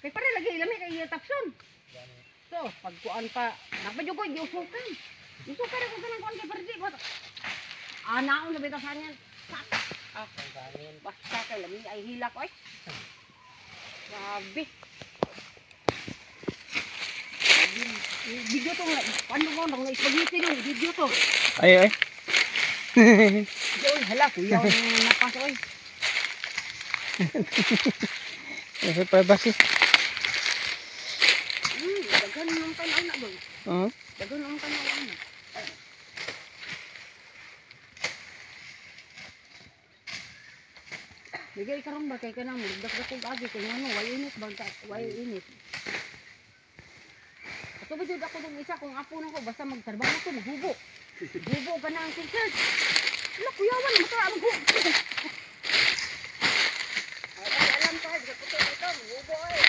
Kay pare lagi lami kay tapson. So, pagkuan pa, napajugoy di usukan. Usukan ako tanang kuan kay pare di ba. Anaon na bitaw sa niyan. Ah, basta kay lami ay hilak oy. Grabe. Video to, paano ko nang spaghetti no, video to. Ay. Oy, hala kuya, napas oy. Ito pa basi. Dagan nang tanaw na boy. Dagan nang tanaw na. Bigay karon ba kay kanang mugdak kog agi kay ano, way init bangka, way init. Ato ba jud ako dong isa kung apo nako basta magtrabaho ko maghubo. Hubo ka na ang t-shirt. Wala kuyawan mata ang hubo. Alam ka, di ko ito, hubo ay.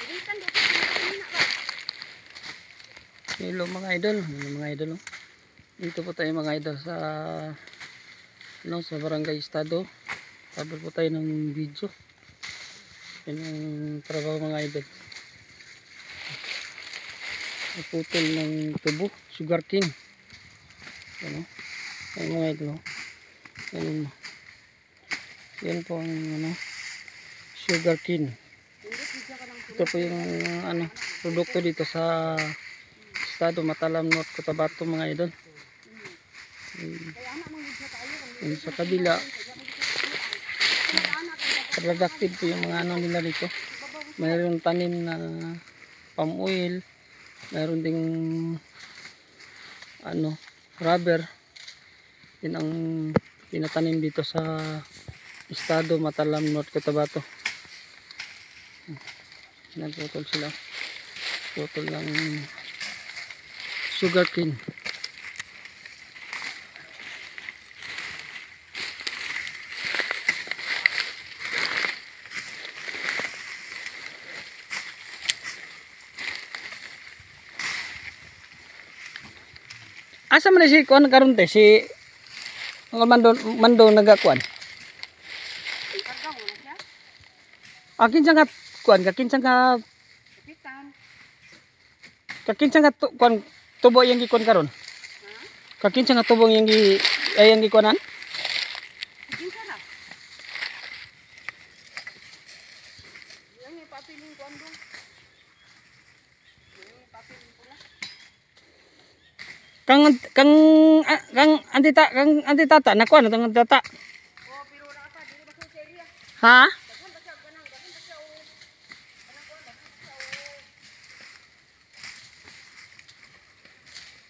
Iritan dito na ka. Hello mga idol, oh. Dito po tayo mga idol sa sa Barangay Estado. Tabel po tayo ng video. Yan ang trabaho mga idol. Naputol ng tubo, sugar cane. Ano? Yan mga idol. Yan po ang sugar cane. Ito po yung produkto dito sa Estado Matalam North Cotabato mga idol. Sa kabila productive po yung mga nila dito. Mayroon tanim na palm oil, mayroon ding rubber. Yun ang tinatanim dito sa Estado Matalam North Cotabato. Nagputol sila, putol ng sugar cane. Asa man si kuan karon te si mando nagakuan. Akin sang kuan kakinsan ka kuan tubo yang gikuan karon. Kakinsan nga tubo yang yang gikuanan. Kang antitata nakuan tang antitata. Oh, pero ra pa dili ba sa area? Ha? Dagan ba siya ganang, dagan ba siya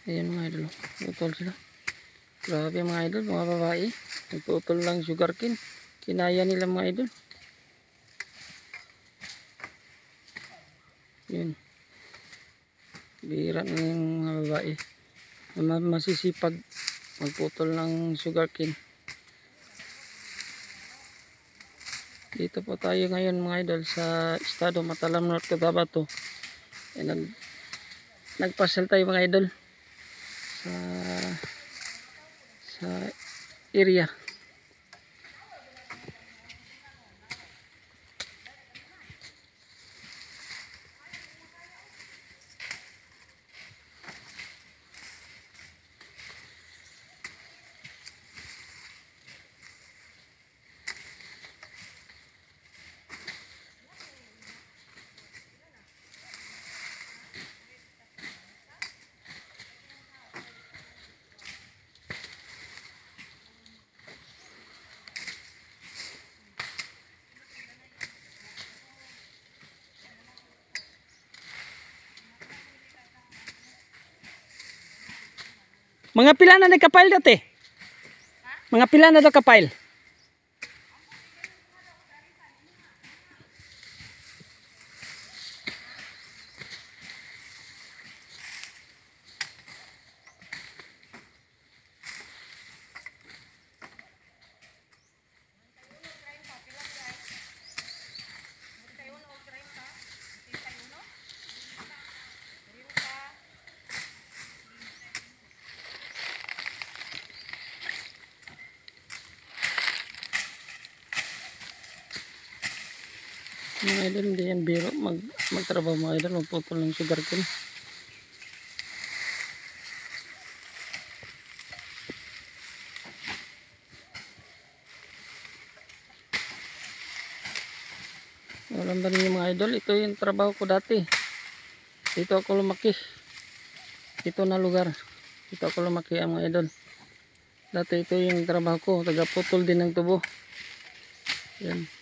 Ayan mga idol, putol sila. Grabe mga idol, mga babae. Nagputol lang sugar cane. Kinaya nila mga idol. Yun. Bihira ng mga babae. Masisipag magputol ng sugar cane. Dito po tayo ngayon mga idol sa Estado Matalam North Cotabato. Nagpasel tayo mga idol sa area. Mga pila na nagka-pile dati? Mga pila na nagka-pile? Mga idol, hindi yan biro. Magtrabaho mga idol. Magputol ng sugarcane. Alam ba ninyo mga idol, ito yung trabaho ko dati. Dito ako lumaki. Ito na lugar. Dito ako lumaki ang mga idol. Dati ito yung trabaho ko. Tagaputol din ng tubo. Yan.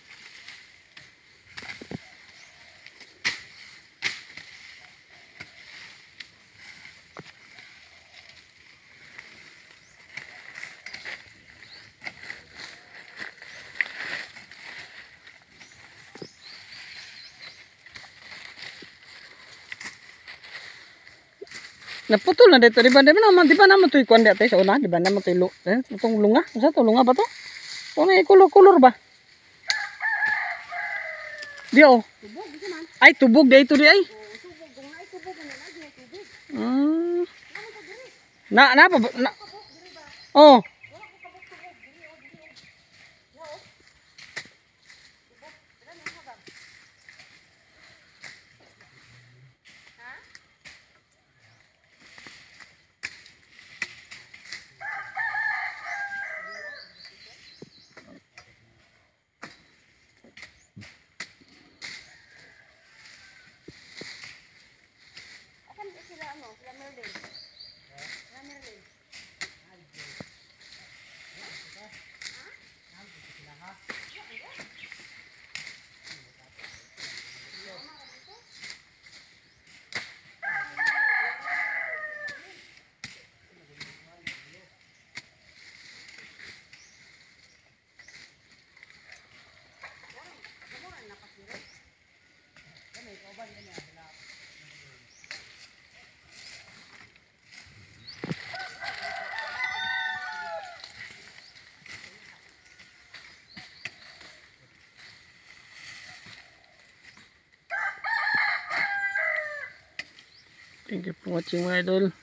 Naputol na dito, di ba naman to ikuan dito sa una, di ba naman to itong lunga, sa to lunga ba to? To may kulor ba? Di oh. Tubog di man. Ay tubog dito di ay. Tubog kung ay tubog na lagi ay tubog. Ah. Ano pa diri? Na pa na. Oh. Akan sila ano, sila Merlin. Merlin. Thank you for watching mga idol.